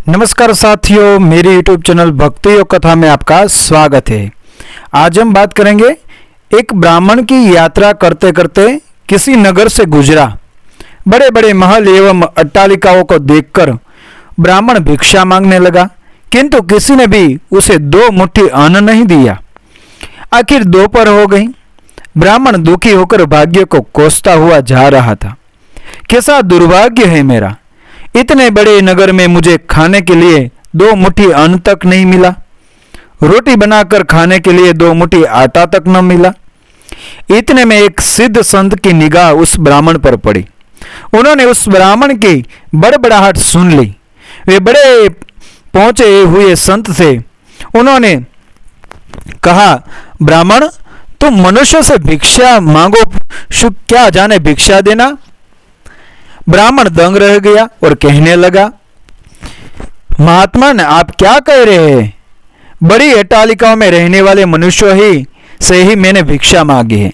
नमस्कार साथियों, मेरे YouTube चैनल भक्ति योग कथा में आपका स्वागत है। आज हम बात करेंगे, एक ब्राह्मण की यात्रा करते करते किसी नगर से गुजरा। बड़े बड़े महल एवं अट्टालिकाओं को देखकर ब्राह्मण भिक्षा मांगने लगा, किंतु किसी ने भी उसे 2 मुट्ठी अन्न नहीं दिया। आखिर दोपहर हो गई। ब्राह्मण दुखी होकर भाग्य को कोसता हुआ जा रहा था। कैसा दुर्भाग्य है मेरा, इतने बड़े नगर में मुझे खाने के लिए 2 मुट्ठी अन्न तक नहीं मिला। रोटी बनाकर खाने के लिए 2 मुट्ठी आटा तक न मिला। इतने में एक सिद्ध संत की निगाह उस ब्राह्मण पर पड़ी। उन्होंने उस ब्राह्मण की बड़बड़ाहट सुन ली। वे बड़े पहुंचे हुए संत थे। उन्होंने कहा, ब्राह्मण, तुम मनुष्य से भिक्षा मांगो, क्या जाने भिक्षा देना। ब्राह्मण दंग रह गया और कहने लगा, महात्मन, आप क्या कह रहे हैं? बड़ी अट्टालिकाओं में रहने वाले मनुष्यों ही से ही मैंने भिक्षा मांगी है।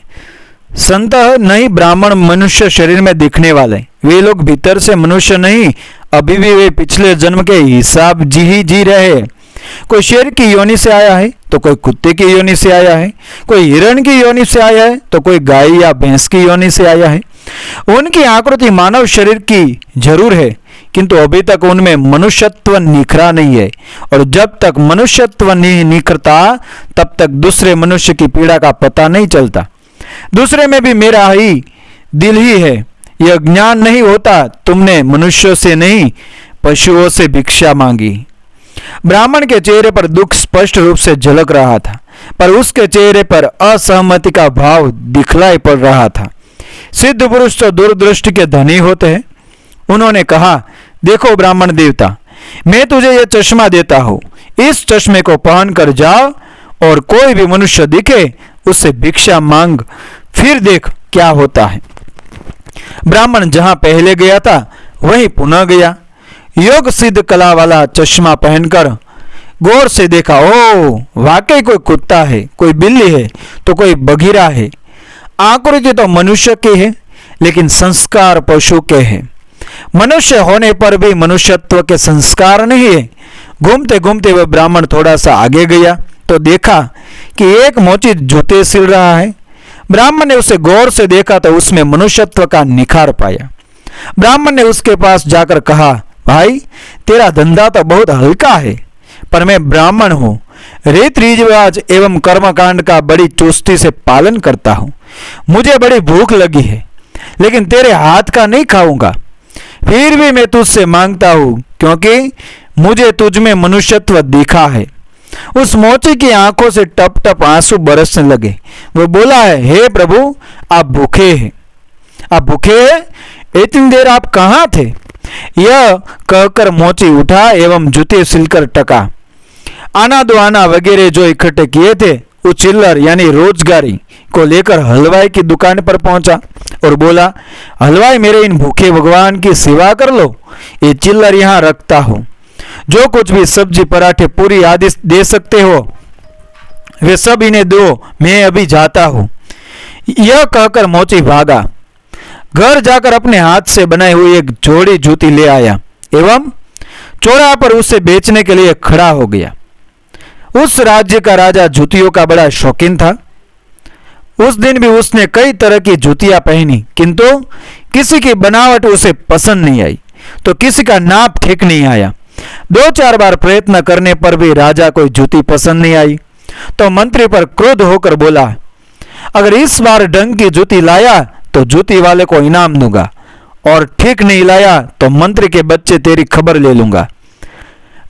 संत नहीं, ब्राह्मण मनुष्य शरीर में दिखने वाले, वे लोग भीतर से मनुष्य नहीं, अभी भी वे पिछले जन्म के हिसाब जी रहे हैं। कोई शेर की योनि से आया है तो कोई कुत्ते की योनि से आया है, कोई हिरण की योनि से आया है तो कोई गाय या भैंस की योनि से आया है। उनकी आकृति मानव शरीर की जरूर है, किंतु अभी तक उनमें मनुष्यत्व निखरा नहीं है, और जब तक मनुष्यत्व नहीं निखरता तब तक दूसरे मनुष्य की पीड़ा का पता नहीं चलता। दूसरे में भी मेरा ही दिल ही है। यह ज्ञान नहीं होता तुमने मनुष्यों से नहीं, पशुओं से भिक्षा मांगी। ब्राह्मण के चेहरे पर दुख स्पष्ट रूप से झलक रहा था, पर उसके चेहरे पर असहमति का भाव दिखलाई पड़ रहा था। सिद्ध पुरुष तो दूरदृष्टि के धनी होते हैं। उन्होंने कहा, देखो ब्राह्मण देवता, मैं तुझे यह चश्मा देता हूं, इस चश्मे को पहन कर जाओ और कोई भी मनुष्य दिखे उससे भिक्षा मांग, फिर देख क्या होता है। ब्राह्मण जहां पहले गया था वहीं पुनः गया। योग सिद्ध कला वाला चश्मा पहनकर गौर से देखा, ओ वाकई कोई कुत्ता है, कोई बिल्ली है तो कोई बघीरा है। आकृति तो मनुष्य की है, लेकिन संस्कार पशु के हैं। मनुष्य होने पर भी मनुष्यत्व के संस्कार नहीं है। घूमते घूमते वह ब्राह्मण थोड़ा सा आगे गया तो देखा कि एक मोची जूते सिल रहा है। ब्राह्मण ने उसे गौर से देखा तो उसमें मनुष्यत्व का निखार पाया। ब्राह्मण ने उसके पास जाकर कहा, भाई, तेरा धंधा तो बहुत हल्का है, पर मैं ब्राह्मण हूं, रीत रिवाज एवं कर्मकांड का बड़ी चुस्ती से पालन करता हूं। मुझे बड़ी भूख लगी है, लेकिन तेरे हाथ का नहीं खाऊंगा। फिर भी मैं तुझसे मांगता हूं, क्योंकि मुझे तुझ में मनुष्यत्व दिखा है। उस मोची की आंखों से टप टप आंसू बरसने लगे। वो बोला है, हे प्रभु, आप भूखे हैं, आप भूखे हैं? इतनी देर आप कहाँ थे? यह कहकर मोची उठा एवं जूते सिलकर टका। आना दो आना वगैरह जो इकट्ठे किए थे, वो चिल्लर यानी रोजगारी को लेकर हलवाई की दुकान पर पहुंचा और बोला, हलवाई, मेरे इन भूखे भगवान की सेवा कर लो, ये चिल्लर यहाँ रखता हूं। जो कुछ भी सब्जी पराठे पूरी आदि दे सकते हो वे सब इन्हें दो, मैं अभी जाता हूं। यह कहकर मोची भागा। घर जाकर अपने हाथ से बनाई हुई एक जोड़ी जूती ले आया एवं चौराहे पर उसे बेचने के लिए खड़ा हो गया। उस राज्य का राजा जूतियों का बड़ा शौकीन था। उस दिन भी उसने कई तरह की जूतियां पहनी, किंतु किसी की बनावट उसे पसंद नहीं आई तो किसी का नाप ठीक नहीं आया। 2-4 बार प्रयत्न करने पर भी राजा कोई जूती पसंद नहीं आई तो मंत्री पर क्रोध होकर बोला, अगर इस बार ढंग की जूती लाया तो जूती वाले को इनाम दूंगा, और ठीक नहीं लाया तो मंत्री के बच्चे तेरी खबर ले लूंगा।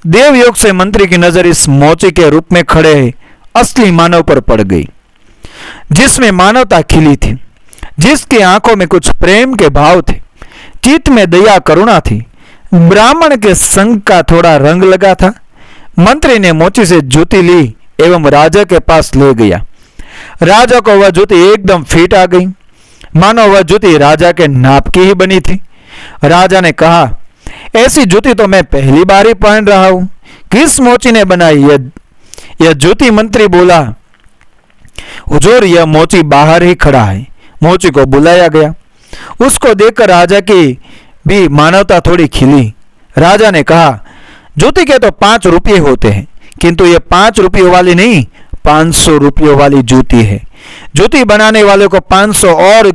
देवयोग से मंत्री की नजर इस मोची के रूप में खड़े असली मानव पर पड़ गई, जिसमें मानवता खिली थी, जिसकी आंखों में कुछ प्रेम के भाव थे, चित्त में दया करुणा थी। ब्राह्मण के संग का थोड़ा रंग लगा था। मंत्री ने मोची से जूती ली एवं राजा के पास ले गया। राजा को वह जूती एकदम फिट आ गई, मानो वह जूती राजा के नाप की ही बनी थी। राजा ने कहा, ऐसी जूती तो मैं पहली बार ही पहन रहा हूं, किस मोची ने बनाई यह जूती? मंत्री बोला, हुजूर, यह मोची बाहर ही खड़ा है। मोची को बुलाया गया। उसको देखकर राजा की भी मानवता थोड़ी खिली। राजा ने कहा, ज्योति के तो 5 रुपये होते हैं, किंतु ये 5 रुपयों वाली नहीं, 500 रुपयों वाली जूती है। जूती बनाने वाले को 500 और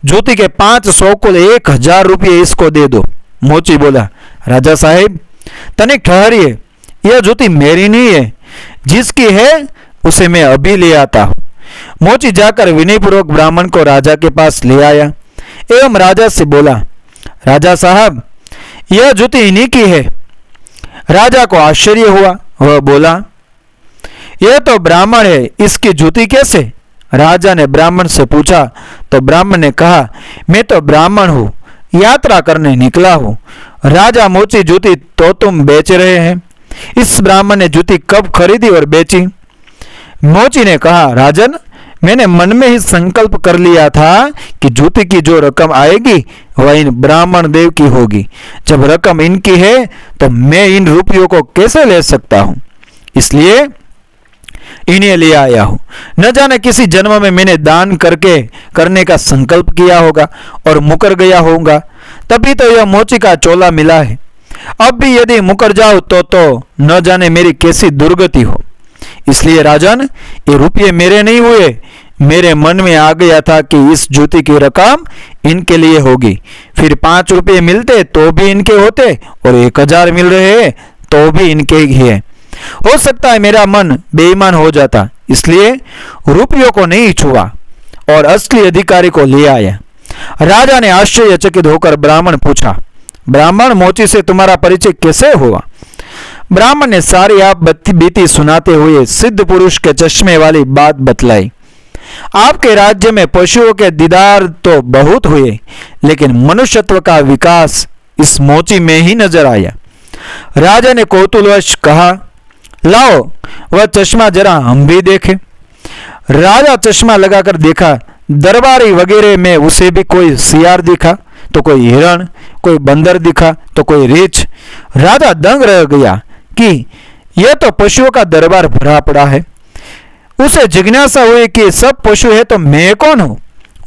जूती के 500 को 1000 रुपये इसको दे दो। मोची बोला, राजा साहेब तनिक ठहरिए, यह जूती मेरी नहीं है, जिसकी है उसे मैं अभी ले आता हूं। मोची जाकर विनयपूर्वक ब्राह्मण को राजा के पास ले आया एवं राजा से बोला, राजा साहब यह जूती इन्हीं की है। राजा को आश्चर्य हुआ, वह बोला, यह तो ब्राह्मण है, इसकी जूती कैसे? राजा ने ब्राह्मण से पूछा तो ब्राह्मण ने कहा, मैं तो ब्राह्मण हूं, यात्रा करने निकला हूं। राजा, मोची जूती तो तुम बेच रहे हैं। इस ब्राह्मण ने जूती कब खरीदी और बेची? मोची ने कहा, राजन मैंने मन में ही संकल्प कर लिया था कि जूती की जो रकम आएगी वह इन ब्राह्मण देव की होगी। जब रकम इनकी है तो मैं इन रुपयों को कैसे ले सकता हूं, इसलिए इन्हें ले आया हूं। न जाने किसी जन्म में मैंने दान करने का संकल्प किया होगा और मुकर गया होऊंगा, तभी तो यह मोची का चोला मिला है। अब भी यदि मुकर जाऊं तो न जाने मेरी कैसी दुर्गति हो। इसलिए राजन, ये रुपये मेरे नहीं हुए, मेरे मन में आ गया था कि इस जूती की रकम इनके लिए होगी। फिर 5 रुपये मिलते तो भी इनके होते और 1000 मिल रहे तो भी इनके ही है। हो सकता है मेरा मन बेईमान हो जाता, इसलिए रुपयों को नहीं छुआ और असली अधिकारी को ले आया। राजा ने आश्चर्यचकित होकर ब्राह्मण पूछा, ब्राह्मण मोची से तुम्हारा परिचय कैसे हुआ? ब्राह्मण ने सारी आप बीती सुनाते हुए सिद्ध पुरुष के चश्मे वाली बात बतलाई। आपके राज्य में पशुओं के दीदार तो बहुत हुए, लेकिन मनुष्यत्व का विकास इस मोची में ही नजर आया। राजा ने कौतूहलवश कहा, लाओ वह चश्मा जरा हम भी देखें। राजा चश्मा लगाकर देखा, दरबारी वगैरह में उसे भी कोई सियार दिखा तो कोई हिरण, कोई बंदर दिखा तो कोई रीछ। राजा दंग रह गया कि यह तो पशुओं का दरबार भरा पड़ा है। उसे जिज्ञासा हुई कि सब पशु है तो मैं कौन हूं।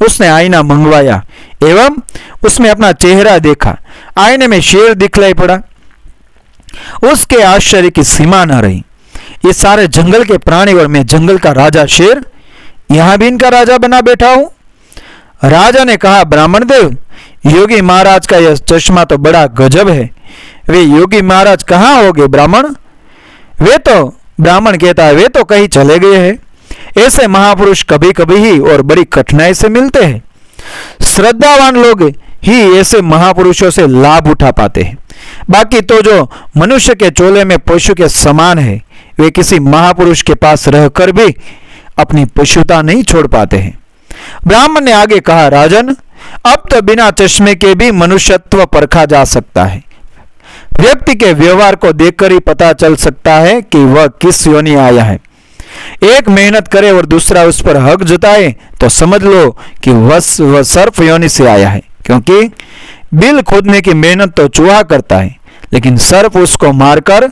उसने आईना मंगवाया एवं उसमें अपना चेहरा देखा। आईने में शेर दिखलाई पड़ा। उसके आश्चर्य की सीमा न रही। ये सारे जंगल के प्राणी और मैं जंगल का राजा शेर, यहां भी इनका राजा बना बैठा हूं। राजा ने कहा, ब्राह्मण देव, योगी महाराज का यह चश्मा तो बड़ा गजब है। वे योगी महाराज कहाँ होंगे ब्राह्मण? वे तो, ब्राह्मण कहता है, वे तो कहीं चले गए हैं। ऐसे महापुरुष कभी कभी ही और बड़ी कठिनाई से मिलते हैं। श्रद्धावान लोग ही ऐसे महापुरुषों से लाभ उठा पाते हैं। बाकी तो जो मनुष्य के चोले में पशु के समान है, वे किसी महापुरुष के पास रहकर भी अपनी पशुता नहीं छोड़ पाते हैं। ब्राह्मण ने आगे कहा, राजन, अब तो बिना चश्मे के भी मनुष्यत्व परखा जा सकता है। व्यक्ति के व्यवहार को देखकर ही पता चल सकता है कि वह किस योनि आया है। एक मेहनत करे और दूसरा उस पर हक जताए तो समझ लो कि वह सर्प योनि से आया है, क्योंकि बिल खोदने की मेहनत तो चूहा करता है, लेकिन सर्प उसको मारकर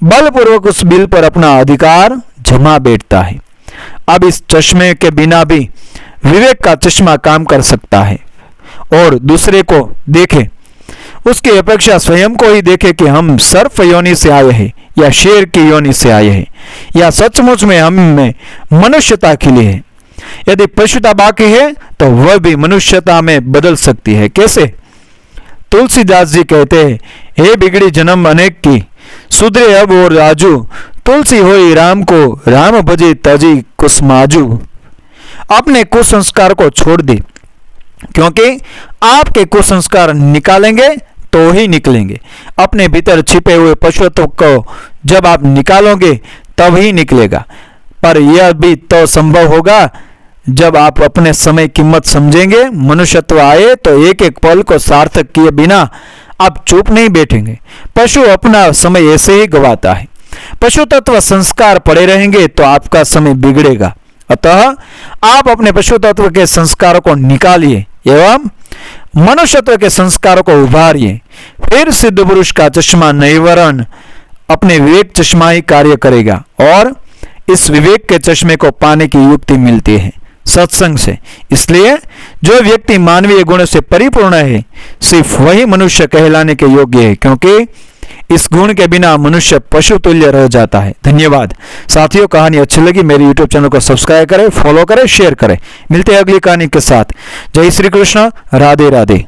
बलपूर्वक उस बिल पर अपना अधिकार जमा बैठता है। अब इस चश्मे के बिना भी विवेक का चश्मा काम कर सकता है और दूसरे को देखे, उसकी अपेक्षा स्वयं को ही देखे कि हम सर्प योनि से आए हैं या शेर की योनि से आए हैं, या सचमुच में हम में मनुष्यता खिली है। यदि पशुता बाकी है तो वह भी मनुष्यता में बदल सकती है। कैसे? तुलसीदास जी कहते हैं, हे बिगड़ी जन्म अनेक की, सुधरे अब और राजू, तुलसी होई राम को, राम भजे तजी कुसमाजू। अपने कुसंस्कार को छोड़ दी, क्योंकि आपके कुसंस्कार निकालेंगे तो ही निकलेंगे। अपने भीतर छिपे हुए पशुत्व को जब आप निकालोगे तब ही निकलेगा। पर यह भी तो संभव होगा जब आप अपने समय कीमत समझेंगे। मनुष्यत्व आए तो एक एक पल को सार्थक किए बिना आप चुप नहीं बैठेंगे। पशु अपना समय ऐसे ही गवाता है। पशु तत्व संस्कार पड़े रहेंगे तो आपका समय बिगड़ेगा। अतः आप अपने पशु तत्व के संस्कारों को निकालिए एवं मनुष्यत्व के संस्कारों को उभारिए। फिर सिद्ध पुरुष का चश्मा नैवरण अपने विवेक चश्मा ही कार्य करेगा और इस विवेक के चश्मे को पाने की युक्ति मिलती है सत्संग से। इसलिए जो व्यक्ति मानवीय गुण से परिपूर्ण है सिर्फ वही मनुष्य कहलाने के योग्य है, क्योंकि इस गुण के बिना मनुष्य पशु तुल्य रह जाता है। धन्यवाद साथियों, कहानी अच्छी लगी मेरे यूट्यूब चैनल को सब्सक्राइब करें, फॉलो करें, शेयर करें। मिलते हैं अगली कहानी के साथ। जय श्री कृष्ण, राधे राधे।